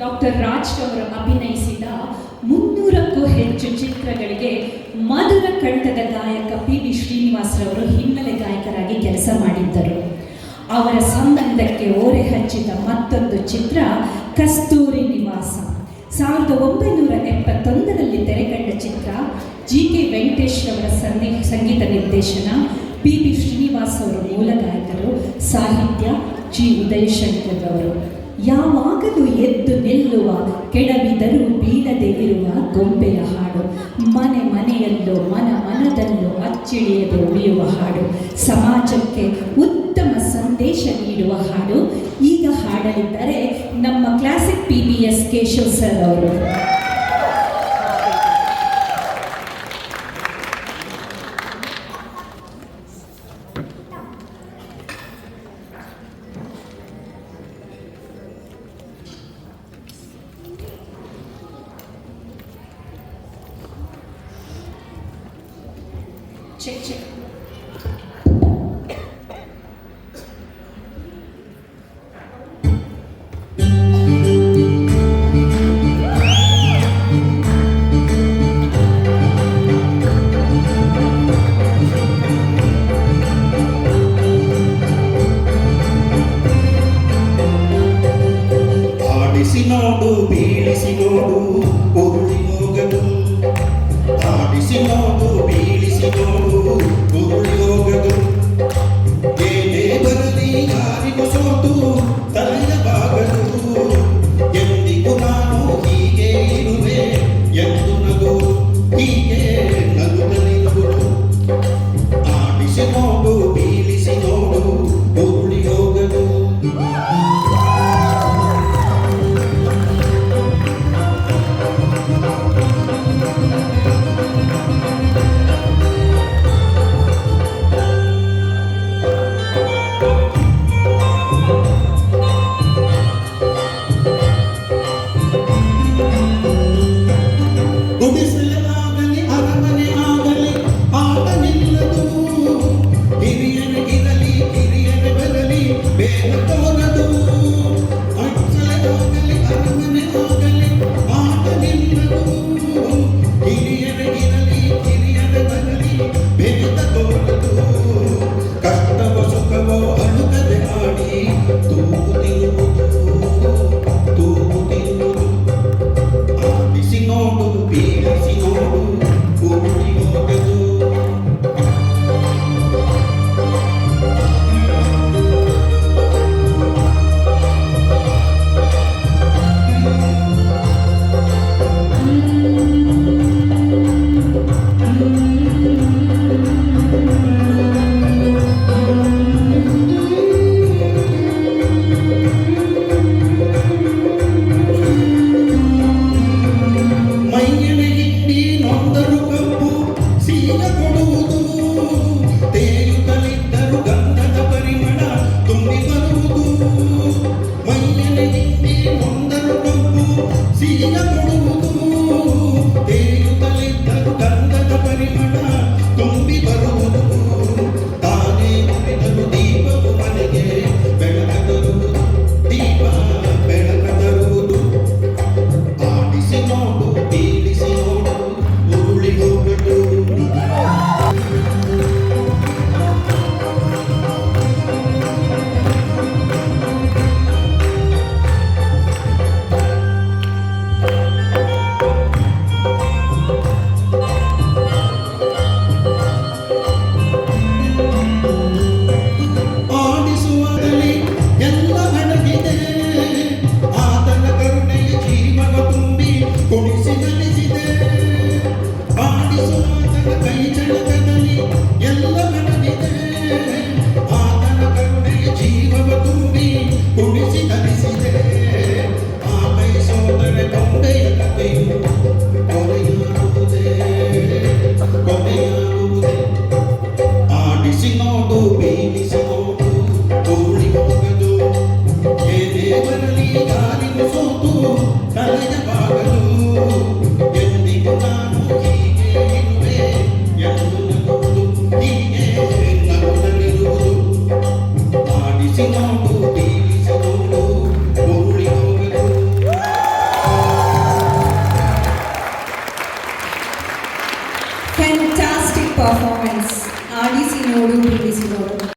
Doctor Raj ಅವರು ಅಭಿನಯಿಸಿದ 300ಕ್ಕೂ ಹೆಚ್ಚು ಚಿತ್ರಗಳಿಗೆ ಮಧುರ ಕಂಠದ ಗಾಯಕ ಪಿ.ಬಿ. ಶ್ರೀನಿವಾಸರವರು ಹಿನ್ನೆಲೆ ಗಾಯಕರಾಗಿ ಕೆಲಸ ಮಾಡಿದ್ದರು. ಅವರ ಸಂಬಂಧಕ್ಕೆ ಓರೆ ಹಚ್ಚಿದ ಮತ್ತೊಂದು ಚಿತ್ರ ಕಸ್ತೂರಿ ನಿವಾಸ. 1971ರಲ್ಲಿ ತೆರೆಕಂಡ ಚಿತ್ರ. ಜಿ.ಕೆ. ವೆಂಕಟೇಶ್ ಅವರ ಸಂಗೀತ ನಿರ್ದೇಶನ, ಪಿ.ಬಿ. ಶ್ರೀನಿವಾಸ್ ಅವರು ಮೂಲ ಗಾಯಕರು, ಸಾಹಿತ್ಯ ಜಿ. ಉದಯಶಂಕರ್ ಅವರು. ಯಾವಾಗಲೂ ಎದ್ದು ನಿಲ್ಲುವ, ಕೆಡವಿದರೂ ಬೀಳದೆ ಇರುವ ಗೊಂಬೆಯ ಹಾಡು, ಮನೆ ಮನೆಯಲ್ಲೂ ಮನದಲ್ಲೂ ಅಚ್ಚಿಳಿಯದೆ ಉಳಿಯುವ ಹಾಡು, ಸಮಾಜಕ್ಕೆ ಉತ್ತಮ ಸಂದೇಶ ನೀಡುವ ಹಾಡು. ಈಗ ಹಾಡಲಿದ್ದಾರೆ ನಮ್ಮ ಕ್ಲಾಸಿಕ್ PBS ಕೇಶವ್ ಸರ್ ಅವರು. Check check. ಆಡಿಸಿ ನೋಡು, ಬೀಳಿಸಿ ನೋಡು, ಉರುಳಿ ಹೋಗದು. ಆಡಿಸಿ ನೋಡು, ಬೀಳಿಸಿ ನೋಡು, ಉರುಳಿ ಹೋಗದು. ಏನೇ ಬರಲಿ ಯಾರಿಗೂ ಸೋತು ತಲೆಯ ಬಾಗದು. ಎಂದಿಗೂ ನಾನು ಹೀಗೆ ಇರುವೆ ಎಂದು ನಗು, ಹೀಗೆ ನಗುತ್ತಲಿರುವುದು. ಆಡಿಸಿ ನೋಡು, ಬೀಳಿಸಿ ನೋಡು, ಉರುಳಿ ಹೋಗದು. ಗುಡಿಸಲಾಗಲಿ ಅರಮನೆ ಆಗಲಿ ಆಟ ನಿಲ್ಲದು. ಹಿರಿಯನಿಗಿರಲಿ ಕಿರಿಯನ ಬರಲಿ ಬೇಗ ತೋರದು. ಅಚ್ಚಲಾಗಲಿ ಅರಮನೆ ಆಗಲಿ ಆಟ ನಿಲ್ಲದು. ಹಿರಿಯನಿಗಿರಲಿ ಕಿರಿಯನ ಬರಲಿ ಬೇಗ ತೋರದು. ಕಷ್ಟವೋ ಸುಖವೋ ಅಳುಕದೆ ಆಡಿ ತೂಗುತ್ತಿರುವುದು, ತೂಗುತ್ತಿರುವುದು. ಆಡಿಸಿ ನೋಡು, ಬೀಳಿಸಿ ನೋಡು, ಉರುಳಿ ಹೋಗದು. ಮೈಯನ ಹಿಂಡಿ ನೊಂದರು ಕಬ್ಬು ಸೀದ ಕೊಡುವುದು. ತೇಯುತ್ತಲಿದ್ದರು ಗಂಧದ ಪರಿಮಳ ತುಂಬಿ ಬರುವುದು. ಮೈಯನ ಹಿಂಡಿ ನೊಂದರು ಕಬ್ಬು ಸೀದ ಕೊಡುವುದು. ತೇಯುತ್ತಲಿದ್ದರು ಗಂಧದ ಪರಿಮಳ ತುಂಬಿ ಬರುವುದು. ತಾನೇ ಮುರಿದರು ದೀಪವು ಮನೆಗೆ ಬೆಳಕ ತರುವುದು, ದೀಪ ಬೆಳಕ ತರುವುದು. ಆಡಿಸಿ ನೋಡು, ಬೀಳಿಸಿ ನೋಡು, ಉರುಳಿ ಹೋಗದು. ಆಡಿಸುವಲ್ಲಿ ಎಲ್ಲ ಅಡಗಿದೆ. ಆತನ ಕರುಣೆಯ ಜೀವನ ತುಂಬಿ ಕುಣಿಸಿ ನಲಿಸಿದೆ. ಆಡಿಸುವಾತನ ಕೈ ಚಳಕದಲ್ಲಿ ಎಲ್ಲ ಅಡಗಿದೆ. ಆತನ ಕರುಣೆಯ ಜೀವನ ತುಂಬಿ ಕುಣಿಸಿ ನಲಿಸಿದೆ. ಆ ಕೈ ಸೋದರ ಕೊಂಡೆಯ ಕಥೆಯು ಕೊನೆಯಾಗುವುದೇ, ಕೊನೆಯಾಗುವುದೇ. ಆಡಿಸಿ ನೋಡು, ಬೀಳಿಸಿ ನೋಡು, ಉರುಳಿ ಹೋಗದು. ಏನೇ ಬರಲಿ ಯಾರಿಗೂ ಸೋತು ತಲೆಯ ಬಾಗದು. ಎಂದಿಗೂ ನಾನು ಹೀಗೆ ಇರುವೆ ಎಂದು ನಗುವುದು, ಹೀಗೆ ನಗುತ್ತಲಿರುವುದು. ಆಡಿಸಿ ನೋಡು, ಬೀಳಿಸಿ ನೋಡು, ಉರುಳಿ ಹೋಗದು. ಪರ್ಫಾರ್ಮೆನ್ಸ್ ಆಡಿಸಿ ನೋಡು ಬಿಡಿಸಿ ನೋಡು.